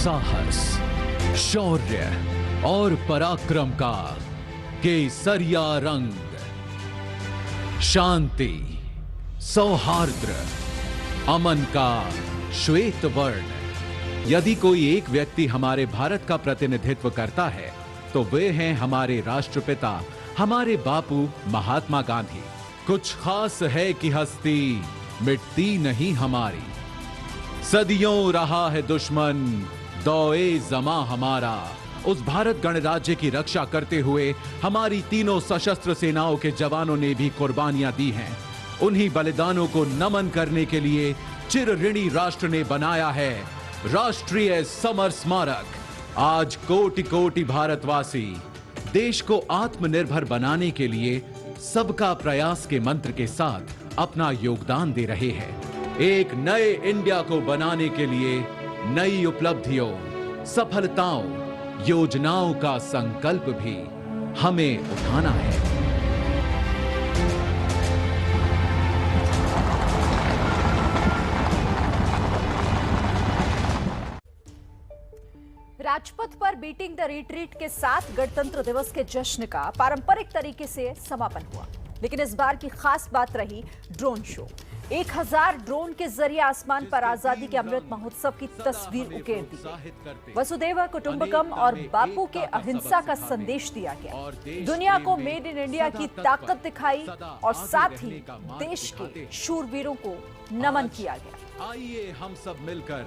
साहस, शौर्य और पराक्रम का केसरिया रंग, शांति, सौहार्द, अमन का श्वेत वर्ण। यदि कोई एक व्यक्ति हमारे भारत का प्रतिनिधित्व करता है तो वे हैं हमारे राष्ट्रपिता, हमारे बापू महात्मा गांधी। कुछ खास है कि हस्ती मिटती नहीं हमारी। सदियों रहा है दुश्मन दौए जमा हमारा। उस भारत गणराज्य की रक्षा करते हुए हमारी तीनों सशस्त्र सेनाओं के जवानों ने भी कुर्बानियां दी हैं। उन्हीं बलिदानों को नमन करने के लिए चिर ऋणी राष्ट्र ने बनाया है राष्ट्रीय समर स्मारक। आज कोटि कोटि भारतवासी देश को आत्मनिर्भर बनाने के लिए सबका प्रयास के मंत्र के साथ अपना योगदान दे रहे हैं। एक नए इंडिया को बनाने के लिए नई उपलब्धियों, सफलताओं, योजनाओं का संकल्प भी हमें उठाना है। राजपथ पर बीटिंग द रिट्रीट के साथ गणतंत्र दिवस के जश्न का पारंपरिक तरीके से समापन हुआ, लेकिन इस बार की खास बात रही ड्रोन शो। 1000 ड्रोन के जरिए आसमान पर आजादी के अमृत महोत्सव की तस्वीर उकेर दी गई। वसुधैव कुटुंबकम और बापू के अहिंसा का संदेश दिया गया। दुनिया को मेड इन इंडिया की ताकत दिखाई और साथ ही देश के शूरवीरों को नमन किया गया। आइए हम सब मिलकर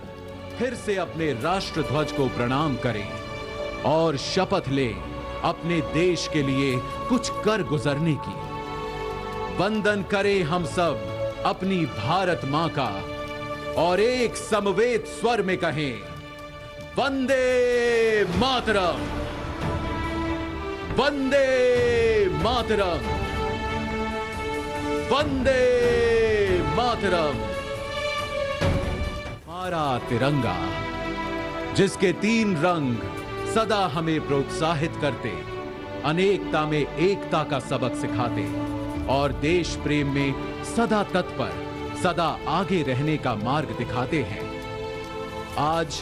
फिर से अपने राष्ट्र ध्वज को प्रणाम करें और शपथ लें अपने देश के लिए कुछ कर गुजरने की। वंदन करें हम सब अपनी भारत मां का और एक समवेत स्वर में कहें, वंदे मातरम, वंदे मातरम, वंदे मातरम। हमारा तिरंगा, जिसके 3 रंग सदा हमें प्रोत्साहित करते, अनेकता में एकता का सबक सिखाते और देश प्रेम में सदा तत्पर, सदा आगे रहने का मार्ग दिखाते हैं। आज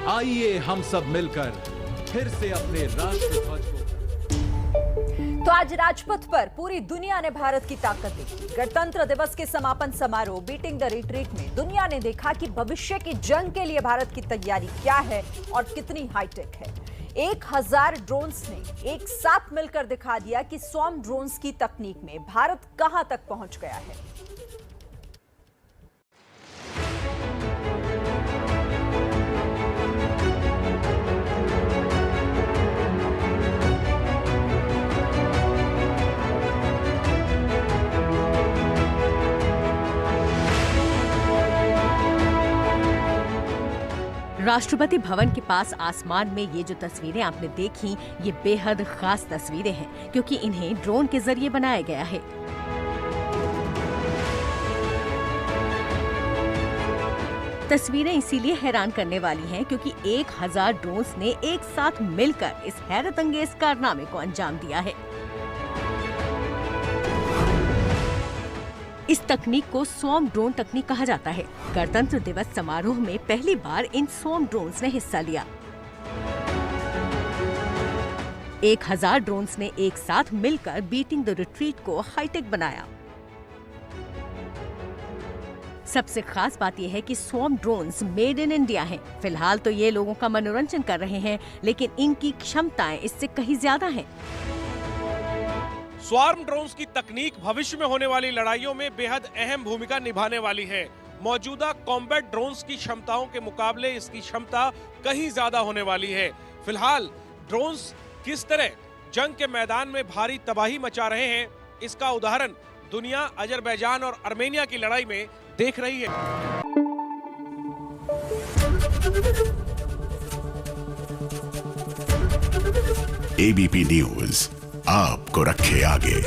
आइए हम सब मिलकर फिर से अपने राष्ट्र ध्वज को। तो आज राजपथ पर पूरी दुनिया ने भारत की ताकत देखी। गणतंत्र दिवस के समापन समारोह बीटिंग द रिट्रीट में दुनिया ने देखा कि भविष्य की जंग के लिए भारत की तैयारी क्या है और कितनी हाईटेक है। 1000 ड्रोन्स ने एक साथ मिलकर दिखा दिया कि स्वॉर्म ड्रोन्स की तकनीक में भारत कहां तक पहुंच गया है। राष्ट्रपति भवन के पास आसमान में ये जो तस्वीरें आपने देखी, ये बेहद खास तस्वीरें हैं क्योंकि इन्हें ड्रोन के जरिए बनाया गया है। तस्वीरें इसीलिए हैरान करने वाली हैं क्योंकि 1000 ड्रोन्स ने एक साथ मिलकर इस हैरतअंगेज कारनामे को अंजाम दिया है। इस तकनीक को स्वॉर्म ड्रोन तकनीक कहा जाता है। गणतंत्र दिवस समारोह में पहली बार इन स्वॉर्म ड्रोन्स ने हिस्सा लिया। 1000 ड्रोन्स ने एक साथ मिलकर बीटिंग द रिट्रीट को हाईटेक बनाया। सबसे खास बात यह है कि swarm drones made in India हैं। फिलहाल तो ये लोगों का मनोरंजन कर रहे हैं, लेकिन इनकी क्षमताएं इससे कहीं ज्यादा हैं। स्वॉर्म ड्रोन्स की तकनीक भविष्य में होने वाली लड़ाइयों में बेहद अहम भूमिका निभाने वाली है। मौजूदा कॉम्बैट ड्रोन्स की क्षमताओं के मुकाबले इसकी क्षमता कहीं ज्यादा होने वाली है। फिलहाल ड्रोन्स किस तरह जंग के मैदान में भारी तबाही मचा रहे हैं, इसका उदाहरण दुनिया अजरबैजान और आर्मेनिया की लड़ाई में देख रही है। एबीपी न्यूज आपको रखे आगे।